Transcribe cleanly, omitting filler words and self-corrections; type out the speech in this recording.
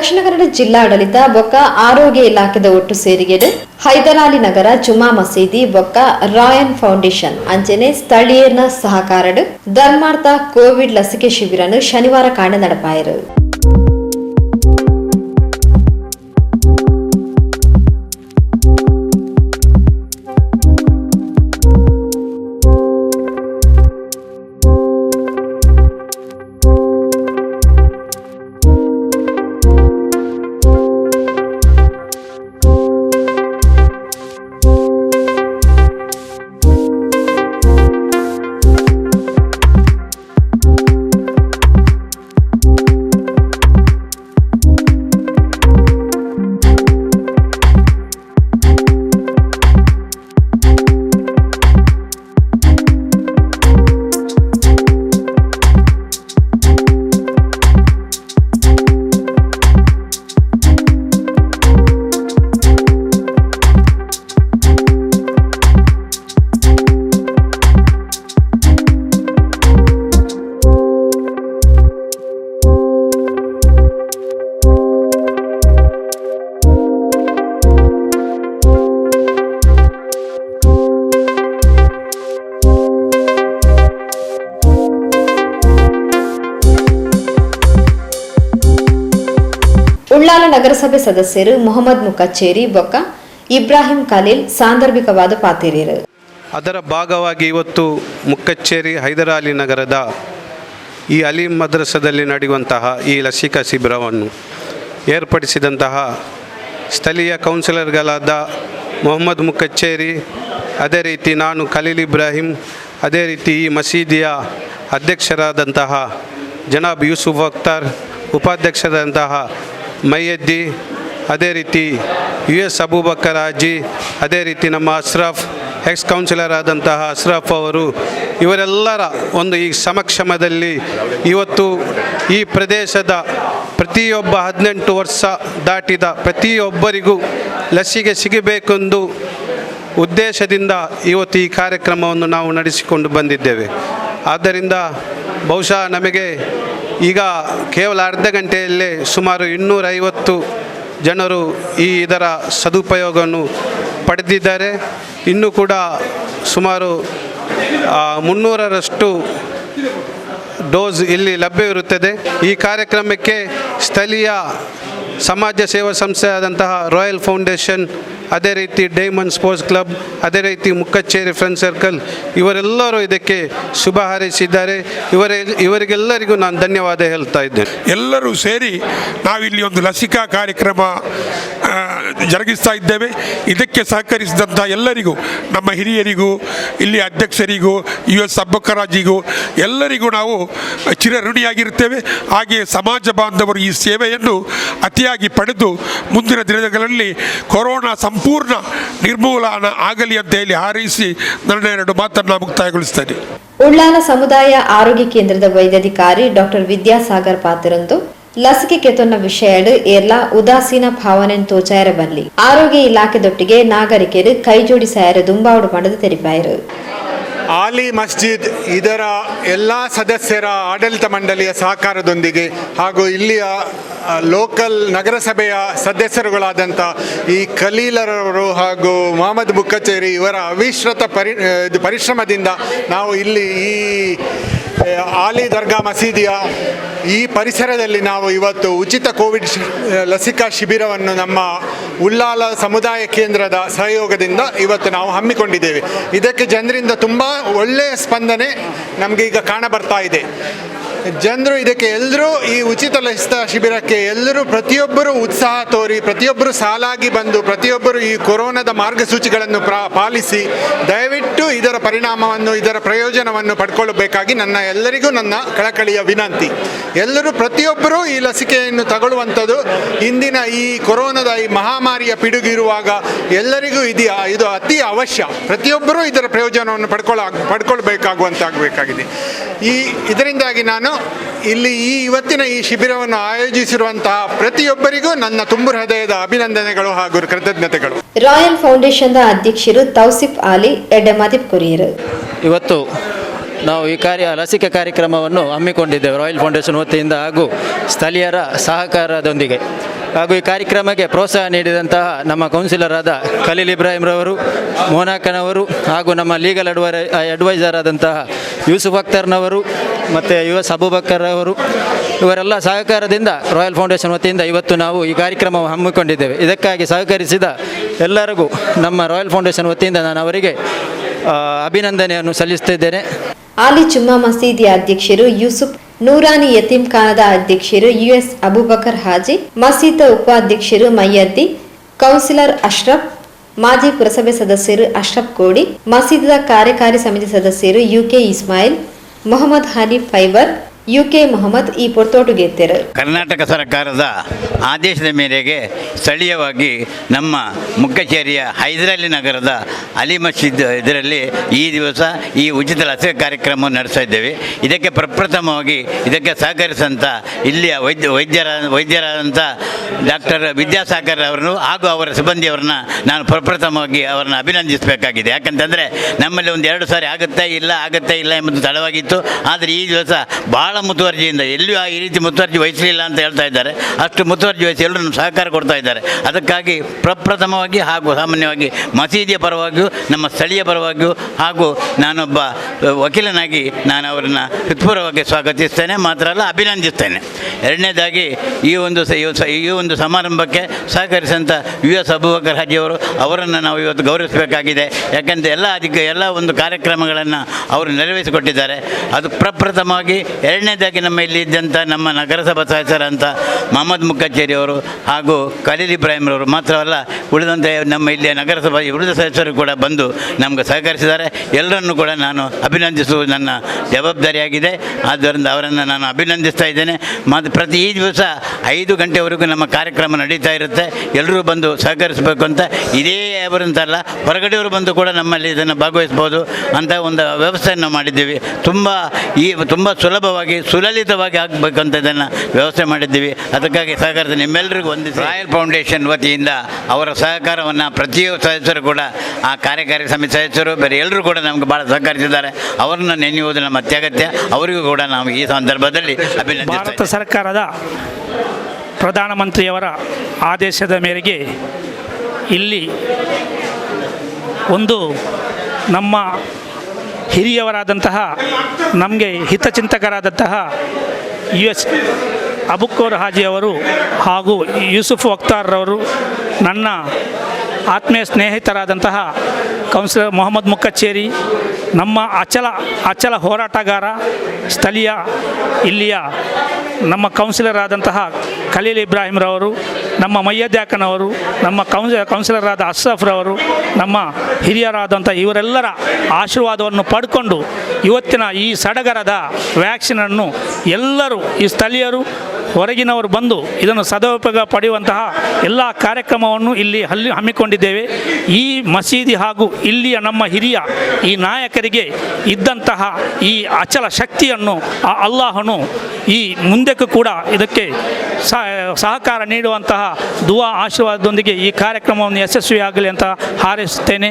ದಕ್ಷಿಣ ಕನ್ನಡ ಜಿಲ್ಲಾಡಳಿತ ಬೊಕ್ಕ ಆರೋಗ್ಯ ಇಲಾಖೆದ ಒಟ್ಟು ಸೇರಿಗೆಡು ಹೈದರಾಲಿ ನಗರ ಜುಮಾ ಮಸೀದಿ ಬೊಕ್ಕ ರಾಯನ್ ಫೌಂಡೇಶನ್ ಅಂಚನೆ ಸ್ಥಳೀಯರ ಸಹಕಾರಡು ಧರ್ಮಾರ್ಥ ಕೋವಿಡ್ ಲಸಿಕೆ ಶಿಬಿರನು ಶನಿವಾರ ಕಾಂಡ ನಡಪಾಯಿರು. ಉಳ್ಳಾಲ ನಗರಸಭೆ ಸದಸ್ಯರು ಮೊಹಮ್ಮದ್ ಮುಕಚ್ಚೇರಿ ಬೊಕ್ಕ ಇಬ್ರಾಹಿಂ ಖಲೀಲ್ ಸಾಂದರ್ಭಿಕವಾದ ಪಾತಿರಿರು. ಅದರ ಭಾಗವಾಗಿ ಇವತ್ತು ಮುಕ್ಕಚ್ಚೇರಿ ಹೈದರಾಲಿ ನಗರದ ಈ ಅಲೀಂ ಮದ್ರಸದಲ್ಲಿ ನಡೆಯುವಂತಹ ಈ ಲಸಿಕಾ ಶಿಬಿರವನ್ನು ಏರ್ಪಡಿಸಿದಂತಹ ಸ್ಥಳೀಯ ಕೌನ್ಸಿಲರ್ಗಳಾದ ಮೊಹಮ್ಮದ್ ಮುಕಚ್ಚೇರಿ, ಅದೇ ರೀತಿ ನಾನು ಖಲೀಲ್ ಇಬ್ರಾಹಿಂ, ಅದೇ ರೀತಿ ಈ ಮಸೀದಿಯ ಅಧ್ಯಕ್ಷರಾದಂತಹ ಜನಾಬ್ ಯೂಸುಫ್ ಅಖ್ತರ್, ಉಪಾಧ್ಯಕ್ಷರಾದಂತಹ ಮೈಯದ್ದಿ, ಅದೇ ರೀತಿ US ಅಬೂಬಕರ್ ಹಾಜಿ, ಅದೇ ರೀತಿ ನಮ್ಮ ಅಶ್ರಫ್, ಎಕ್ಸ್ ಕೌನ್ಸಿಲರ್ ಆದಂತಹ ಅಶ್ರಫ್ ಅವರು, ಇವರೆಲ್ಲರ ಒಂದು ಈ ಸಮಕ್ಷಮದಲ್ಲಿ ಇವತ್ತು ಈ ಪ್ರದೇಶದ ಪ್ರತಿಯೊಬ್ಬ 18 ವರ್ಷ ದಾಟಿದ ಪ್ರತಿಯೊಬ್ಬರಿಗೂ ಲಸಿಕೆ ಸಿಗಬೇಕೆಂದು ಉದ್ದೇಶದಿಂದ ಇವತ್ತು ಈ ಕಾರ್ಯಕ್ರಮವನ್ನು ನಾವು ನಡೆಸಿಕೊಂಡು ಬಂದಿದ್ದೇವೆ. ಆದ್ದರಿಂದ ಬಹುಶಃ ನಮಗೆ ಈಗ ಕೇವಲ ಅರ್ಧ ಗಂಟೆಯಲ್ಲೇ ಸುಮಾರು 250 ಜನರು ಇದರ ಸದುಪಯೋಗವನ್ನು ಪಡೆದಿದ್ದಾರೆ. ಇನ್ನೂ ಕೂಡ ಸುಮಾರು 300ರಷ್ಟು ಡೋಸ್ ಇಲ್ಲಿ ಲಭ್ಯವಿರುತ್ತದೆ. ಈ ಕಾರ್ಯಕ್ರಮಕ್ಕೆ ಸ್ಥಳೀಯ ಸಮಾಜ ಸೇವಾ ಸಂಸ್ಥೆ ಆದಂತಹ ರಾಯಲ್ ಫೌಂಡೇಶನ್, ಅದೇ ರೀತಿ ಡೈಮಂಡ್ ಸ್ಪೋರ್ಟ್ಸ್ ಕ್ಲಬ್, ಅದೇ ರೀತಿ ಮುಕ್ಕಚ್ಚೇರಿ ಫ್ರೆಂಡ್ ಸರ್ಕಲ್ ಇವರೆಲ್ಲರೂ ಇದಕ್ಕೆ ಶುಭ ಹಾರೈಸಿದ್ದಾರೆ. ಇವರಿಗೆಲ್ಲರಿಗೂ ನಾನು ಧನ್ಯವಾದ ಹೇಳ್ತಾ ಇದ್ದೇನೆ. ಎಲ್ಲರೂ ಸೇರಿ ನಾವಿಲ್ಲಿ ಒಂದು ಲಸಿಕಾ ಕಾರ್ಯಕ್ರಮ ಜರುಗಿಸ್ತಾ ಇದ್ದೇವೆ. ಇದಕ್ಕೆ ಸಹಕರಿಸಿದಂಥ ಎಲ್ಲರಿಗೂ, ನಮ್ಮ ಹಿರಿಯರಿಗೂ, ಇಲ್ಲಿ ಅಧ್ಯಕ್ಷರಿಗೂ, US ಅಬೂಬಕರ್ ಹಾಜಿಗೂ ಎಲ್ಲರಿಗೂ ನಾವು ಚಿರಋಣಿಯಾಗಿರ್ತೇವೆ. ಹಾಗೆಯೇ ಸಮಾಜ ಬಾಂಧವರು ಈ ಸೇವೆಯನ್ನು ಅತಿಯಾಗಿ ಪಡೆದು ಮುಂದಿನ ದಿನಗಳಲ್ಲಿ ಕೊರೋನಾ ಸಂಪೂರ್ಣ ನಿರ್ಮೂಲನ ಆಗಲಿ ಅಂತ ಹೇಳಿ ಹಾರೈಸಿ ನನ್ನ 2 ಮಾತನ್ನು ಮುಕ್ತಾಯಗೊಳಿಸ್ತೇನೆ. ಉಳ್ಳಾಲ ಸಮುದಾಯ ಆರೋಗ್ಯ ಕೇಂದ್ರದ ವೈದ್ಯಾಧಿಕಾರಿ ಡಾಕ್ಟರ್ ವಿದ್ಯಾಸಾಗರ್ ಪಾತ್ರರಂದು ಲಸಿಕೆ ಕೆತ್ತೊನ್ನ ವಿಷಯಡು ಎಲ್ಲ ಉದಾಸೀನ ಭಾವನೆಯನ್ನು ತೋಚಾಯರ ಬಲ್ಲಿ ಆರೋಗ್ಯ ಇಲಾಖೆದೊಟ್ಟಿಗೆ ನಾಗರಿಕರು ಕೈ ಜೋಡಿಸಾಯರು ದುಂಬಾವಡು ಮಾಡದು ತೆರಿಪಾಯರು. ಆಲಿ ಮಸ್ಜಿದ್ ಇದರ ಎಲ್ಲ ಸದಸ್ಯರ ಆಡಳಿತ ಮಂಡಳಿಯ ಸಹಕಾರದೊಂದಿಗೆ ಹಾಗೂ ಇಲ್ಲಿಯ ಲೋಕಲ್ ನಗರಸಭೆಯ ಸದಸ್ಯರುಗಳಾದಂಥ ಈ ಖಲೀಲರವರು ಹಾಗೂ ಮೊಹಮ್ಮದ್ ಮುಕಚ್ಚೇರಿ ಇವರ ಅವಿಶ್ರತ ಪರಿಶ್ರಮದಿಂದ ನಾವು ಇಲ್ಲಿ ಈ ಆಲಿ ದರ್ಗಾ ಮಸೀದಿಯ ಈ ಪರಿಸರದಲ್ಲಿ ನಾವು ಇವತ್ತು ಉಚಿತ ಕೋವಿಡ್ ಲಸಿಕಾ ಶಿಬಿರವನ್ನು ನಮ್ಮ ಉಳ್ಳಾಲ ಸಮುದಾಯ ಕೇಂದ್ರದ ಸಹಯೋಗದಿಂದ ಇವತ್ತು ನಾವು ಹಮ್ಮಿಕೊಂಡಿದ್ದೇವೆ. ಇದಕ್ಕೆ ಜನರಿಂದ ತುಂಬ ಒಳ್ಳೆಯ ಸ್ಪಂದನೆ ನಮಗೆ ಈಗ ಕಾಣಬರ್ತಾ ಇದೆ. ಜನರು ಇದಕ್ಕೆ ಎಲ್ಲರೂ ಈ ಉಚಿತ ಲಸಿಕಾ ಶಿಬಿರಕ್ಕೆ ಎಲ್ಲರೂ ಪ್ರತಿಯೊಬ್ಬರು ಉತ್ಸಾಹ ತೋರಿ, ಪ್ರತಿಯೊಬ್ಬರು ಸಾಲಾಗಿ ಬಂದು, ಪ್ರತಿಯೊಬ್ಬರು ಈ ಕೊರೋನಾದ ಮಾರ್ಗಸೂಚಿಗಳನ್ನು ಪಾಲಿಸಿ ದಯವಿಟ್ಟು ಇದರ ಪರಿಣಾಮವನ್ನು, ಇದರ ಪ್ರಯೋಜನವನ್ನು ಪಡ್ಕೊಳ್ಳಬೇಕಾಗಿ ಎಲ್ಲರಿಗೂ ನನ್ನ ಕಳಕಳಿಯ ವಿನಂತಿ. ಎಲ್ಲರೂ ಪ್ರತಿಯೊಬ್ಬರೂ ಈ ಲಸಿಕೆಯನ್ನು ತಗೊಳ್ಳುವಂಥದ್ದು ಇಂದಿನ ಈ ಕೊರೋನಾದ ಈ ಮಹಾಮಾರಿಯ ಪಿಡುಗು ಇರುವಾಗ ಎಲ್ಲರಿಗೂ ಇದು ಅತಿ ಅವಶ್ಯ. ಪ್ರತಿಯೊಬ್ಬರೂ ಇದರ ಪ್ರಯೋಜನವನ್ನು ಪಡ್ಕೊಳ್ಬೇಕಾಗುವಂತಾಗಬೇಕಾಗಿದೆ. ಇದರಿಂದಾಗಿ ನಾನು ಇಲ್ಲಿ ಇವತ್ತಿನ ಈ ಶಿಬಿರವನ್ನು ಆಯೋಜಿಸಿರುವಂತಹ ಪ್ರತಿಯೊಬ್ಬರಿಗೂ ನನ್ನ ತುಂಬು ಹೃದಯದ ಅಭಿನಂದನೆಗಳು ಹಾಗೂ ಕೃತಜ್ಞತೆಗಳು. ರಾಯಲ್ ಫೌಂಡೇಶನ್ ಅಧ್ಯಕ್ಷರು ತೌಸಿಫ್ ಆಲಿ ಎಡ್ಡೆಮದಿಪ್ ಕೊರಿಯರು. ಇವತ್ತು ನಾವು ಈ ಲಸಿಕೆ ಕಾರ್ಯಕ್ರಮವನ್ನು ಹಮ್ಮಿಕೊಂಡಿದ್ದೇವೆ ರಾಯಲ್ ಫೌಂಡೇಶನ್ ವತಿಯಿಂದ ಹಾಗೂ ಸ್ಥಳೀಯರ ಸಹಕಾರದೊಂದಿಗೆ. ಹಾಗೂ ಈ ಕಾರ್ಯಕ್ರಮಕ್ಕೆ ಪ್ರೋತ್ಸಾಹ ನೀಡಿದಂತಹ ನಮ್ಮ ಕೌನ್ಸಿಲರ್ ಆದ ಖಲೀಲ್ ಇಬ್ರಾಹಿಂರವರು, ಮೋನಾಕನವರು ಹಾಗೂ ನಮ್ಮ ಲೀಗಲ್ ಅಡ್ವೈಸರ್ ಆದಂತಹ ಯೂಸುಫ್ ಅಖ್ತರ್ನವರು ಮತ್ತು US ಅಬೂಬಕ್ಕರ್ ಅವರು, ಇವರೆಲ್ಲ ಸಹಕಾರದಿಂದ ರಾಯಲ್ ಫೌಂಡೇಶನ್ ವತಿಯಿಂದ ಇವತ್ತು ನಾವು ಈ ಕಾರ್ಯಕ್ರಮ ಹಮ್ಮಿಕೊಂಡಿದ್ದೇವೆ. ಇದಕ್ಕಾಗಿ ಸಹಕರಿಸಿದ ಎಲ್ಲರಿಗೂ ನಮ್ಮ ರಾಯಲ್ ಫೌಂಡೇಶನ್ ವತಿಯಿಂದ ನಾನು ಅವರಿಗೆ ಅಭಿನಂದನೆಯನ್ನು ಸಲ್ಲಿಸುತ್ತಿದ್ದೇನೆ. ಆಲಿ ಜುಮ್ಮಾ ಮಸೀದಿಯ ಅಧ್ಯಕ್ಷರು ಯೂಸುಫ್, ನೂರಾನಿ ಯತೀಂ ಖಾನದ ಅಧ್ಯಕ್ಷರು US ಅಬೂಬಕರ್ ಹಾಜಿ, ಮಸೀದ ಉಪಾಧ್ಯಕ್ಷರು ಮಯ್ಯದ್ದಿ, ಕೌನ್ಸಿಲರ್ ಅಶ್ರಫ್, ಮಾಜಿ ಪುರಸಭೆ ಸದಸ್ಯರು ಅಶ್ರಫ್ ಕೋಡಿ, ಮಸೀದದ ಕಾರ್ಯಕಾರಿ ಸಮಿತಿ ಸದಸ್ಯರು UK ಇಸ್ಮಾಯಿಲ್, ಮೊಹಮ್ಮದ್ ಹನೀಫ್ ಫೈಬರ್, UK ಮೊಹಮ್ಮದ್ ಈ ಪೊರ್ತೋಟುಗೆತ್ತರು. ಕರ್ನಾಟಕ ಸರ್ಕಾರದ ಆದೇಶದ ಮೇರೆಗೆ ಸ್ಥಳೀಯವಾಗಿ ನಮ್ಮ ಮುಖ್ಯಚೇರಿಯ ಹೈದರಾಲಿ ನಗರದ ಅಲಿ ಮಸ್ಜಿದ್ ಇದರಲ್ಲಿ ಈ ದಿವಸ ಈ ಉಚಿತ ಲಸಿಕೆ ಕಾರ್ಯಕ್ರಮವನ್ನು ನಡೆಸ್ತಾ ಇದ್ದೇವೆ. ಇದಕ್ಕೆ ಪ್ರಪ್ರಥಮವಾಗಿ ಇದಕ್ಕೆ ಸಹಕರಿಸಿದಂಥ ಇಲ್ಲಿಯ ವೈದ್ಯರಾದಂಥ ಡಾಕ್ಟರ್ ವಿದ್ಯಾಸಾಗರ್ ಅವರನ್ನು ಹಾಗೂ ಅವರ ಸಿಬ್ಬಂದಿಯವರನ್ನ ನಾನು ಪ್ರಪ್ರಥಮವಾಗಿ ಅವರನ್ನು ಅಭಿನಂದಿಸಬೇಕಾಗಿದೆ. ಯಾಕಂತಂದರೆ ನಮ್ಮಲ್ಲಿ ಒಂದು 2 ಸಾರಿ ಆಗುತ್ತೆ ಇಲ್ಲ ಎಂಬುದು ತಡವಾಗಿತ್ತು. ಆದರೆ ಈ ದಿವಸ ಭಾಳ ಮುತುವರ್ಜಿಯಿಂದ ಎಲ್ಲಿಯೂ ಈ ರೀತಿ ಮುತುವರ್ಜಿ ವಹಿಸಲಿಲ್ಲ ಅಂತ ಹೇಳ್ತಾ ಇದ್ದಾರೆ. ಅಷ್ಟು ಮುತುವರ್ಜಿ ವಹಿಸಿ ಎಲ್ಲರೂ ಸಹಕಾರ ಕೊಡ್ತಾ ಇದ್ದಾರೆ. ಅದಕ್ಕಾಗಿ ಪ್ರಪ್ರಥಮವಾಗಿ ಹಾಗೂ ಸಾಮಾನ್ಯವಾಗಿ ಮಸೀದಿಯ ಪರವಾಗಿಯೂ ನಮ್ಮ ಸ್ಥಳೀಯ ಪರವಾಗಿಯೂ ಹಾಗೂ ನಾನೊಬ್ಬ ವಕೀಲನಾಗಿ ನಾನು ಅವರನ್ನು ಹೃತ್ಪೂರ್ವವಾಗಿ ಸ್ವಾಗತಿಸ್ತೇನೆ, ಮಾತ್ರ ಅಲ್ಲ ಅಭಿನಂದಿಸ್ತೇನೆ. ಎರಡನೇದಾಗಿ ಈ ಒಂದು ಸಮಾರಂಭಕ್ಕೆ ಸಹಕರಿಸಿದಂಥ US ಅಬೂಬಕರ್ ಹಾಜಿಯವರು, ಅವರನ್ನು ನಾವು ಇವತ್ತು ಗೌರವಿಸಬೇಕಾಗಿದೆ. ಯಾಕೆಂದರೆ ಎಲ್ಲ ಒಂದು ಕಾರ್ಯಕ್ರಮಗಳನ್ನು ಅವರು ನೆರವೇರಿಸಿಕೊಟ್ಟಿದ್ದಾರೆ. ಅದು ಪ್ರಪ್ರಥಮವಾಗಿ. ಎರಡನೇದಾಗಿ ನಮ್ಮ ಇಲ್ಲಿ ಇದ್ದಂಥ ನಮ್ಮ ನಗರಸಭಾ ಸದಸ್ಯರಂಥ ಮೊಹಮ್ಮದ್ ಮುಕ್ಕಚ್ಚೇರಿಯವರು ಹಾಗೂ ಖಲೀಲ್ ಇಬ್ರಾಹಿಂರವರು ಮಾತ್ರವಲ್ಲ, ಉಳಿದಂತೆ ನಮ್ಮ ಇಲ್ಲಿಯ ನಗರಸಭಾ ಉಳಿದ ಸದಸ್ಯರು ಕೂಡ ಬಂದು ನಮಗೆ ಸಹಕರಿಸಿದ್ದಾರೆ. ಎಲ್ಲರನ್ನೂ ಕೂಡ ನಾನು ಅಭಿನಂದಿಸುವುದು ನನ್ನ ಜವಾಬ್ದಾರಿಯಾಗಿದೆ. ಆದ್ದರಿಂದ ಅವರನ್ನು ನಾನು ಅಭಿನಂದಿಸ್ತಾ ಇದ್ದೇನೆ. ಮತ್ತು ಪ್ರತಿ ಈ ದಿವಸ 5 ಗಂಟೆವರೆಗೂ ನಮ್ಮ ಕಾರ್ಯಕ್ರಮ ನಡೀತಾ ಇರುತ್ತೆ. ಎಲ್ಲರೂ ಬಂದು ಸಹಕರಿಸಬೇಕು ಅಂತ, ಇದೇ ಅವರಂತಲ್ಲ ಹೊರಗಡೆಯವರು ಬಂದು ಕೂಡ ನಮ್ಮಲ್ಲಿ ಇದನ್ನು ಭಾಗವಹಿಸ್ಬೋದು ಅಂತ ಒಂದು ವ್ಯವಸ್ಥೆಯನ್ನು ಮಾಡಿದ್ದೀವಿ. ತುಂಬ ಸುಲಭವಾಗಿ ಸುಲಲಿತವಾಗಿ ಆಗಬೇಕಂತ ಇದನ್ನು ವ್ಯವಸ್ಥೆ ಮಾಡಿದ್ದೀವಿ. ಅದಕ್ಕಾಗಿ ಸಹಕಾರದ ನಿಮ್ಮೆಲ್ಲರಿಗೂ ಒಂದು ರಾಯಲ್ ಫೌಂಡೇಶನ್ ವತಿಯಿಂದ ಅವರ ಸಹಕಾರವನ್ನು ಪ್ರತಿಯೊಬ್ಬ ಸದಸ್ಯರು ಕೂಡ, ಆ ಕಾರ್ಯಕಾರಿ ಸಮಿತಿ ಸದಸ್ಯರು ಬೇರೆ ಎಲ್ಲರೂ ಕೂಡ ನಮಗೆ ಭಾಳ ಸಹಕರಿಸಿದ್ದಾರೆ. ಅವರನ್ನು ನೆನೆಯುವುದು ನಮ್ಮ ಅತ್ಯಗತ್ಯ. ಅವರಿಗೂ ಕೂಡ ನಾವು ಈ ಸಂದರ್ಭದಲ್ಲಿ ಅಭಿನಂದಿಸ್ತೇವೆ. ಭಾರತ ಸರ್ಕಾರದ ಪ್ರಧಾನಮಂತ್ರಿಯವರ ಆದೇಶದ ಮೇರೆಗೆ ಇಲ್ಲಿ ಒಂದು ನಮ್ಮ ಹಿರಿಯವರಾದಂತಹ, ನಮಗೆ ಹಿತಚಿಂತಕರಾದಂತಹ US ಅಬೂಬಕರ್ ಹಾಜಿಯವರು ಹಾಗೂ ಯೂಸುಫ್ ಅಖ್ತರ್ರವರು, ನನ್ನ ಆತ್ಮೀಯ ಸ್ನೇಹಿತರಾದಂತಹ ಕೌನ್ಸಿಲರ್ ಮೊಹಮ್ಮದ್ ಮುಕ್ಕಚ್ಚೇರಿ, ನಮ್ಮ ಅಚಲ ಹೋರಾಟಗಾರ ಸ್ಥಳೀಯ ಇಲ್ಲಿಯ ನಮ್ಮ ಕೌನ್ಸಿಲರ್ ಆದಂತಹ ಖಲೀಲ್ ಇಬ್ರಾಹಿಂರವರು, ನಮ್ಮ ಮಯ್ಯದ್ಯಾಕನವರು, ನಮ್ಮ ಕೌನ್ಸಿಲರ್ ಆದ ಅಶ್ರಫ್ರವರು, ನಮ್ಮ ಹಿರಿಯರಾದಂಥ ಇವರೆಲ್ಲರ ಆಶೀರ್ವಾದವನ್ನು ಪಡ್ಕೊಂಡು ಇವತ್ತಿನ ಈ ಸಡಗರದ ವ್ಯಾಕ್ಸಿನನ್ನು ಎಲ್ಲರೂ, ಈ ಸ್ಥಳೀಯರು ಹೊರಗಿನವರು ಬಂದು ಇದನ್ನು ಸದುಪಯೋಗ ಪಡೆಯುವಂತಹ ಎಲ್ಲ ಕಾರ್ಯಕ್ರಮವನ್ನು ಇಲ್ಲಿ ಹಮ್ಮಿಕೊಂಡಿದ್ದೇವೆ. ಈ ಮಸೀದಿ ಹಾಗೂ ಇಲ್ಲಿಯ ನಮ್ಮ ಹಿರಿಯ ಈ ನಾಯಕರಿಗೆ ಇದ್ದಂತಹ ಈ ಅಚಲ ಶಕ್ತಿಯನ್ನು ಆ ಅಲ್ಲಾಹನು ಈ ಮುಂದಕ್ಕೂ ಕೂಡ ಇದಕ್ಕೆ ಸಹಕಾರ ನೀಡುವಂತಹ ದುವಾ ಆಶೀರ್ವಾದದೊಂದಿಗೆ ಈ ಕಾರ್ಯಕ್ರಮವನ್ನು ಯಶಸ್ವಿಯಾಗಲಿ ಅಂತ ಹಾರೈಸುತ್ತೇನೆ.